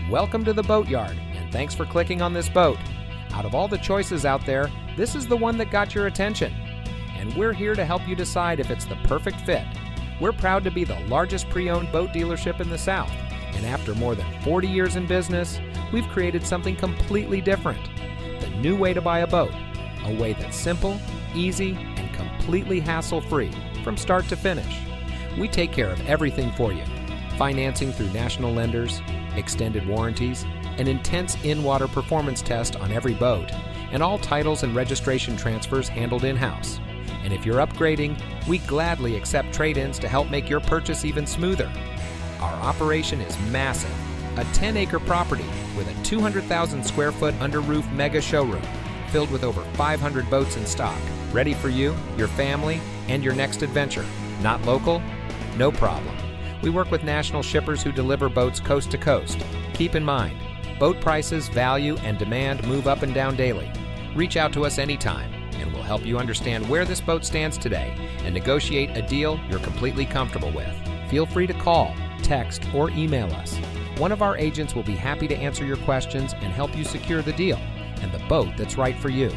Welcome to the Boatyard, and thanks for clicking on this boat. Out of all the choices out there, this is the one that got your attention. And we're here to help you decide if it's the perfect fit. We're proud to be the largest pre-owned boat dealership in the South, and after more than 40 years in business, we've created something completely different. The new way to buy a boat, a way that's simple, easy, and completely hassle-free from start to finish. We take care of everything for you. Financing through national lenders, extended warranties, an intense in-water performance test on every boat, and all titles and registration transfers handled in-house. And if you're upgrading, we gladly accept trade-ins to help make your purchase even smoother. Our operation is massive, a 10-acre property with a 200,000 square foot under-roof mega showroom filled with over 500 boats in stock, ready for you, your family, and your next adventure. Not local? No problem. We work with national shippers who deliver boats coast to coast. Keep in mind, boat prices, value, and demand move up and down daily. Reach out to us anytime, and we'll help you understand where this boat stands today and negotiate a deal you're completely comfortable with. Feel free to call, text, or email us. One of our agents will be happy to answer your questions and help you secure the deal and the boat that's right for you.